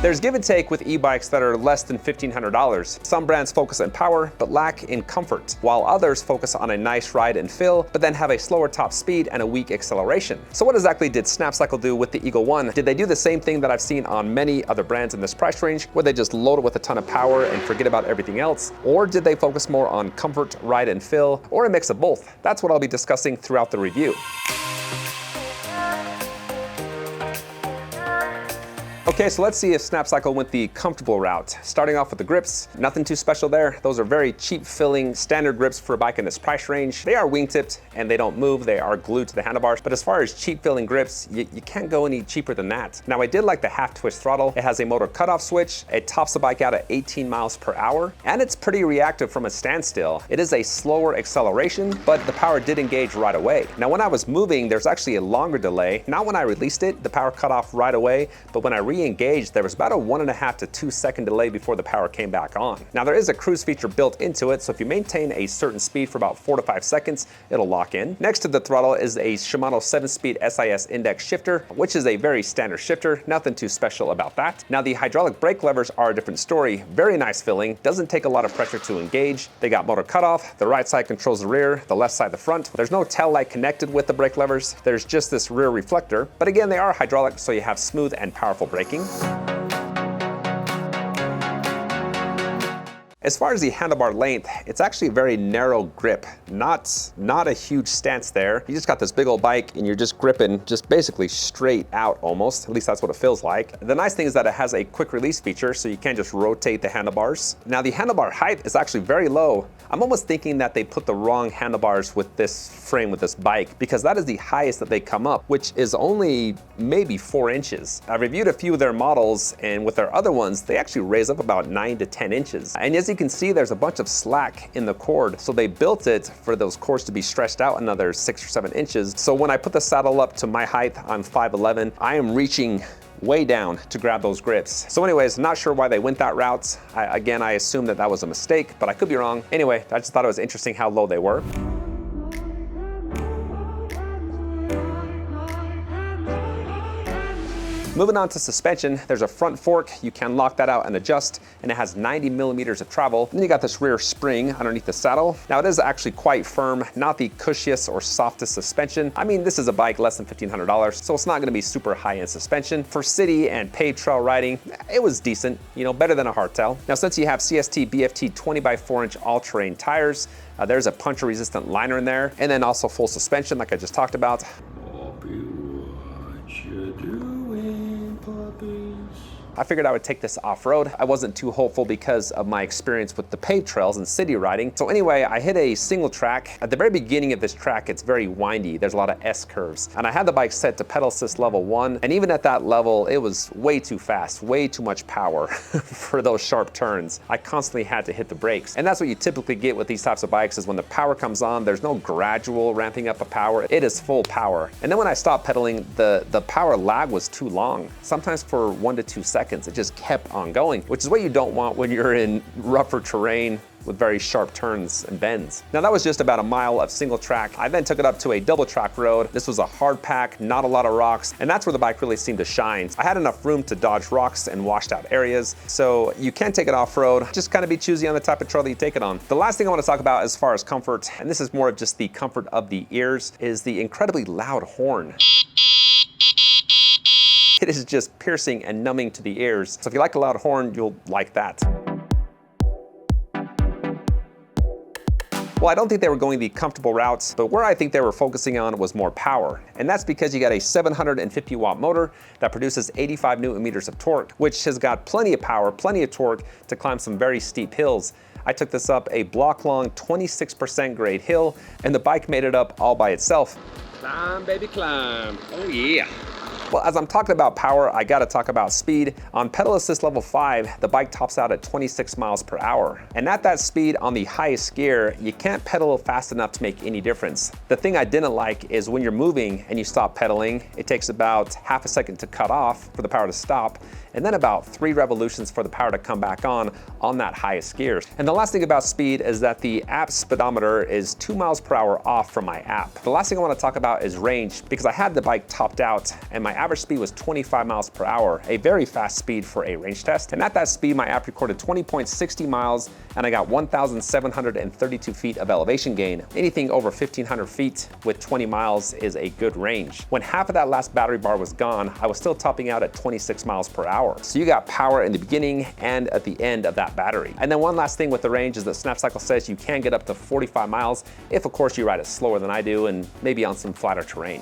There's give and take with e-bikes that are less than $1,500. Some brands focus on power, but lack in comfort, while others focus on a nice ride and feel, but then have a slower top speed and a weak acceleration. So what exactly did Snapcycle do with the Eagle One? Did they do the same thing that I've seen on many other brands in this price range, where they just load it with a ton of power and forget about everything else? Or did they focus more on comfort, ride and feel, or a mix of both? That's what I'll be discussing throughout the review. Okay, so let's see if Snapcycle went the comfortable route. Starting off with the grips, nothing too special there. Those are very cheap filling standard grips for a bike in this price range. They are wingtipped and they don't move. They are glued to the handlebars. But as far as cheap filling grips, you can't go any cheaper than that. Now I did like the half twist throttle. It has a motor cutoff switch. It tops the bike out at 18 miles per hour. And it's pretty reactive from a standstill. It is a slower acceleration, but the power did engage right away. Now when I was moving, there's actually a longer delay. Not when I released it, the power cut off right away, but when I re-engaged, there was about a 1.5 to 2 second delay before the power came back on. Now there is a cruise feature built into it, so if you maintain a certain speed for about 4 to 5 seconds, it'll lock in. Next to the throttle is a Shimano 7-speed SIS index shifter, which is a very standard shifter, nothing too special about that. Now the hydraulic brake levers are a different story. Very nice filling, doesn't take a lot of pressure to engage. They got motor cutoff, the right side controls the rear, the left side the front. There's no tail light connected with the brake levers, there's just this rear reflector, but again they are hydraulic, so you have smooth and powerful braking. As far as the handlebar length, it's actually a very narrow grip, not a huge stance there. You just got this big old bike and you're just gripping just basically straight out almost, at least that's what it feels like. The nice thing is that it has a quick release feature, so you can't just rotate the handlebars. Now the handlebar height is actually very low. I'm almost thinking that they put the wrong handlebars with this frame, with this bike, because that is the highest that they come up, which is only maybe 4 inches. I reviewed a few of their models, and with their other ones, they actually raise up about 9 to 10 inches. And as you can see, there's a bunch of slack in the cord, so they built it for those cords to be stretched out another 6 or 7 inches. So when I put the saddle up to my height, I'm 5'11", I am reaching way down to grab those grips. So anyways, not sure why they went that route. Again, I assume that was a mistake, but I could be wrong. Anyway, I just thought it was interesting how low they were. Moving on to suspension, there's a front fork. You can lock that out and adjust, and it has 90 millimeters of travel. Then you got this rear spring underneath the saddle. Now it is actually quite firm, not the cushiest or softest suspension. I mean, this is a bike less than $1,500, so it's not gonna be super high-end suspension. For city and paid trail riding, it was decent, you know, better than a hardtail. Now since you have CST BFT 20x4-inch all-terrain tires, there's a puncture-resistant liner in there, and then also full suspension like I just talked about. I figured I would take this off-road. I wasn't too hopeful because of my experience with the paved trails and city riding. So anyway, I hit a single track. At the very beginning of this track, it's very windy. There's a lot of S-curves. And I had the bike set to pedal assist level 1. And even at that level, it was way too fast, way too much power for those sharp turns. I constantly had to hit the brakes. And that's what you typically get with these types of bikes, is when the power comes on, there's no gradual ramping up of power. It is full power. And then when I stopped pedaling, the power lag was too long. Sometimes for 1 to 2 seconds. It just kept on going, which is what you don't want when you're in rougher terrain with very sharp turns and bends. Now that was just about a mile of single track. I then took it up to a double track road. This was a hard pack, not a lot of rocks, and that's where the bike really seemed to shine. I had enough room to dodge rocks and washed out areas, so you can take it off-road. Just kind of be choosy on the type of trail that you take it on. The last thing I want to talk about as far as comfort, and this is more of just the comfort of the ears, is the incredibly loud horn. It is just piercing and numbing to the ears. So if you like a loud horn, you'll like that. Well, I don't think they were going the comfortable routes, but where I think they were focusing on was more power. And that's because you got a 750 watt motor that produces 85 Newton meters of torque, which has got plenty of power, plenty of torque to climb some very steep hills. I took this up a block long 26% grade hill, and the bike made it up all by itself. Climb, baby, climb. Oh yeah. Well, as I'm talking about power, I gotta talk about speed. On pedal assist level 5, the bike tops out at 26 miles per hour. And at that speed on the highest gear, you can't pedal fast enough to make any difference. The thing I didn't like is when you're moving and you stop pedaling, it takes about half a second to cut off for the power to stop, and then about 3 revolutions for the power to come back on that highest gear. And the last thing about speed is that the app speedometer is 2 miles per hour off from my app. The last thing I wanna talk about is range, because I had the bike topped out and my average speed was 25 miles per hour, a very fast speed for a range test. And at that speed, my app recorded 20.60 miles and I got 1,732 feet of elevation gain. Anything over 1,500 feet with 20 miles is a good range. When half of that last battery bar was gone, I was still topping out at 26 miles per hour. So you got power in the beginning and at the end of that battery. And then one last thing with the range is that Snapcycle says you can get up to 45 miles if of course you ride it slower than I do and maybe on some flatter terrain.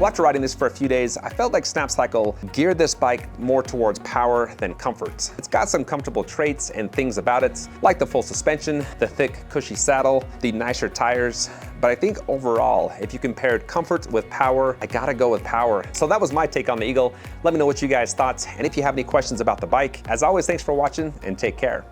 Well, after riding this for a few days, I felt like Snapcycle geared this bike more towards power than comfort. It's got some comfortable traits and things about it, like the full suspension, the thick, cushy saddle, the nicer tires. But I think overall, if you compared comfort with power, I gotta go with power. So that was my take on the Eagle. Let me know what you guys thought, and if you have any questions about the bike. As always, thanks for watching and take care.